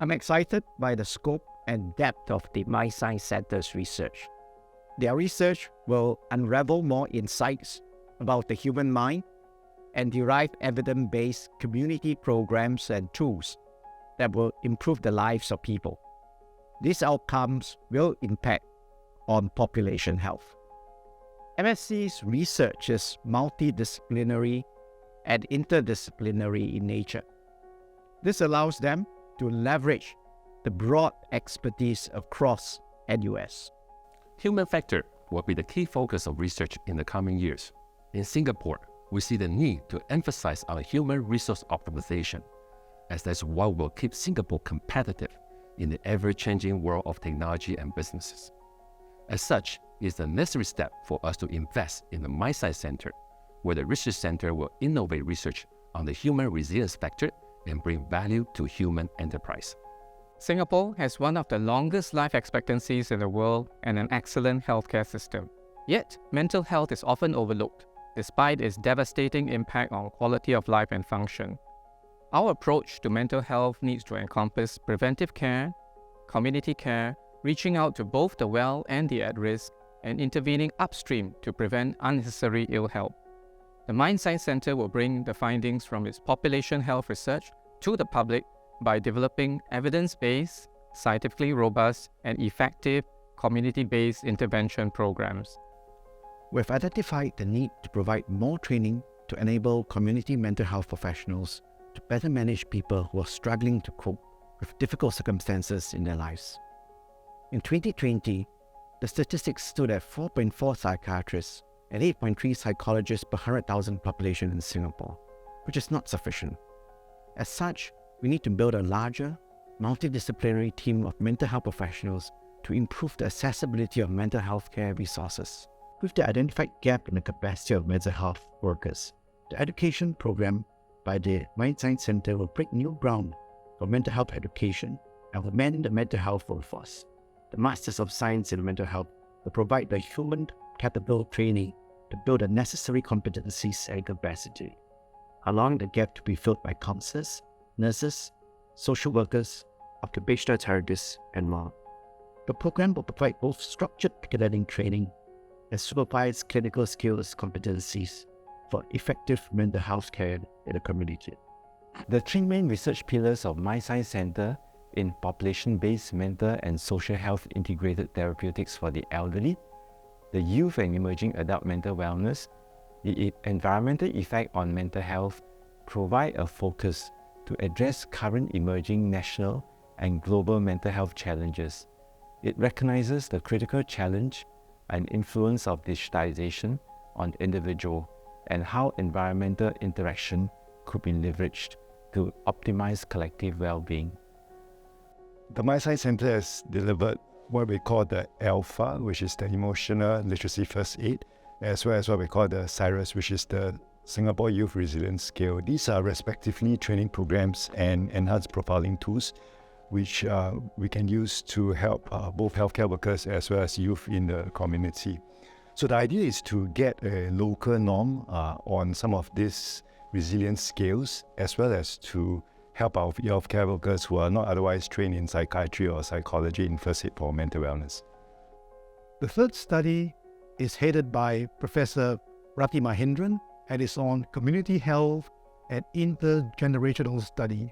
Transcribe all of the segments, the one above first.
I'm excited by the scope and depth of the Mind Science Center's research. Their research will unravel more insights about the human mind and derive evidence-based community programs and tools that will improve the lives of people. These outcomes will impact on population health. MSC's research is multidisciplinary and interdisciplinary in nature. This allows them to leverage the broad expertise across NUS. Human factor will be the key focus of research in the coming years. In Singapore, we see the need to emphasize on human resource optimization, as that's what will keep Singapore competitive in the ever-changing world of technology and businesses. As such, it is the necessary step for us to invest in the Mind Science Center, where the research center will innovate research on the human resilience factor and bring value to human enterprise. Singapore has one of the longest life expectancies in the world and an excellent healthcare system. Yet, mental health is often overlooked, despite its devastating impact on quality of life and function. Our approach to mental health needs to encompass preventive care, community care, reaching out to both the well and the at-risk, and intervening upstream to prevent unnecessary ill health. The Mind Science Center will bring the findings from its population health research to the public by developing evidence-based, scientifically robust, and effective community-based intervention programs. We've identified the need to provide more training to enable community mental health professionals to better manage people who are struggling to cope with difficult circumstances in their lives. In 2020, the statistics stood at 4.4 psychiatrists and 8.3 psychologists per 100,000 population in Singapore, which is not sufficient. As such, we need to build a larger, multidisciplinary team of mental health professionals to improve the accessibility of mental health care resources. With the identified gap in the capacity of mental health workers, the education program by the Mind Science Center will break new ground for mental health education and will man the mental health workforce. The Masters of Science in Mental Health will provide the human capital training to build the necessary competencies and capacity, allowing the gap to be filled by counselors, nurses, social workers, occupational therapists, and more. The program will provide both structured academic training and supervised clinical skills competencies for effective mental health care in the community. The three main research pillars of Mind Science Center in population-based mental and social health integrated therapeutics for the elderly, the youth and emerging adult mental wellness, the environmental effect on mental health provide a focus to address current emerging national and global mental health challenges. It recognizes the critical challenge and influence of digitization on the individual and how environmental interaction could be leveraged to optimize collective well-being. The Mind Science Center has delivered what we call the Alpha, which is the Emotional Literacy First Aid, as well as what we call the Cyrus, which is the Singapore Youth Resilience Scale. These are respectively training programs and enhanced profiling tools, which we can use to help both healthcare workers as well as youth in the community. So the idea is to get a local norm on some of these resilience scales, as well as to help our healthcare workers who are not otherwise trained in psychiatry or psychology in first aid for mental wellness. The third study is headed by Professor Rati Mahindran and is on community health and intergenerational study.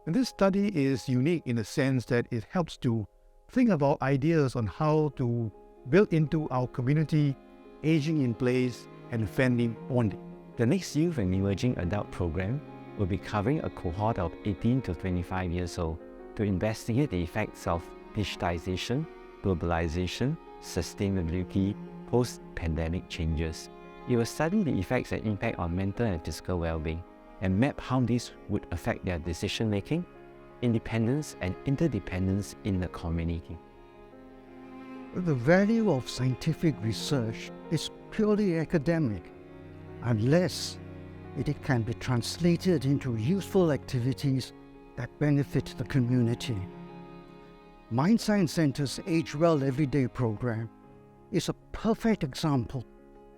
And this study is unique in the sense that it helps to think about ideas on how to build into our community aging in place and family bonding. The next Youth and Emerging Adult program will be covering a cohort of 18 to 25 years old to investigate the effects of digitization, globalization, sustainability, post-pandemic changes. It will study the effects and impact on mental and physical well-being and map how this would affect their decision-making, independence and interdependence in the community. The value of scientific research is purely academic unless it can be translated into useful activities that benefit the community. Mind Science Center's Age Well Everyday program is a perfect example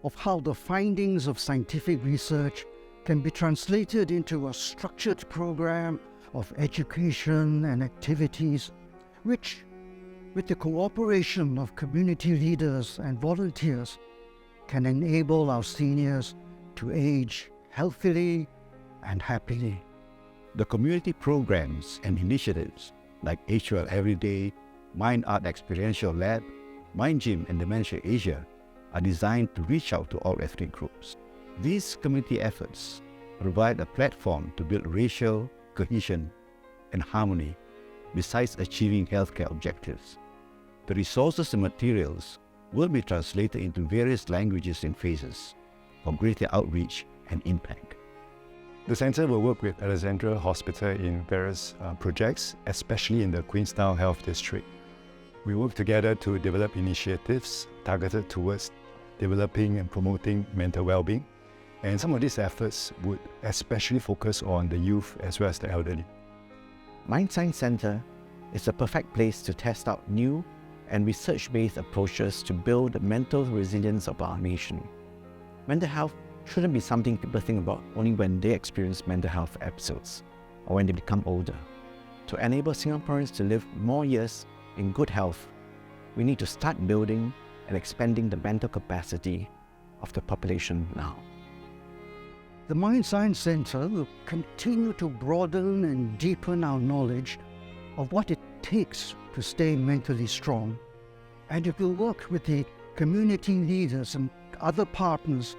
of how the findings of scientific research can be translated into a structured program of education and activities, which, with the cooperation of community leaders and volunteers, can enable our seniors to age healthily and happily. The community programs and initiatives like HL Everyday, Mind Art Experiential Lab, Mind Gym and Dementia Asia are designed to reach out to all ethnic groups. These community efforts provide a platform to build racial cohesion and harmony besides achieving healthcare objectives. The resources and materials will be translated into various languages and phases for greater outreach and impact. The centre will work with Alexandra Hospital in various projects, especially in the Queenstown Health District. We work together to develop initiatives targeted towards developing and promoting mental well-being, and some of these efforts would especially focus on the youth as well as the elderly. Mind Science Centre is the perfect place to test out new and research-based approaches to build the mental resilience of our nation. Mental health shouldn't be something people think about only when they experience mental health episodes or when they become older. To enable Singaporeans to live more years in good health, we need to start building and expanding the mental capacity of the population now. The Mind Science Centre will continue to broaden and deepen our knowledge of what it takes to stay mentally strong, and it will work with the community leaders and other partners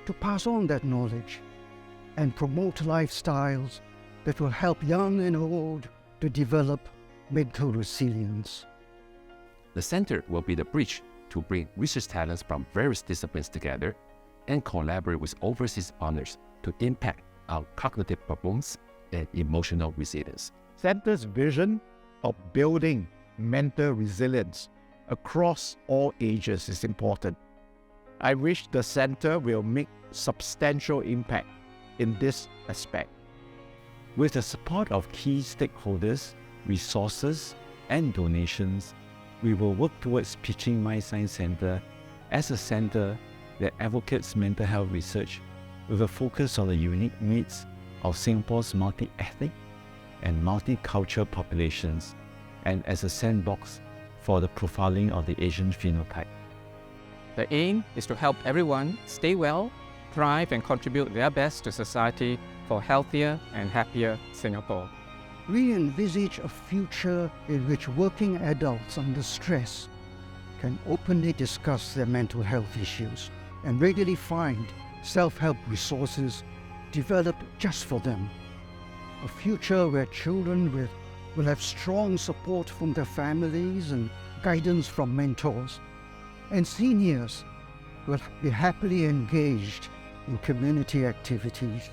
to pass on that knowledge and promote lifestyles that will help young and old to develop mental resilience. The center will be the bridge to bring research talents from various disciplines together and collaborate with overseas partners to impact our cognitive performance and emotional resilience. Centre's vision of building mental resilience across all ages is important. I wish the Centre will make substantial impact in this aspect. With the support of key stakeholders, resources, and donations, we will work towards pitching Mind Science Centre as a centre that advocates mental health research with a focus on the unique needs of Singapore's multi-ethnic and multicultural populations, and as a sandbox for the profiling of the Asian phenotype. The aim is to help everyone stay well, thrive and contribute their best to society for healthier and happier Singapore. We envisage a future in which working adults under stress can openly discuss their mental health issues and readily find self-help resources developed just for them. A future where children will have strong support from their families and guidance from mentors, and seniors will be happily engaged in community activities.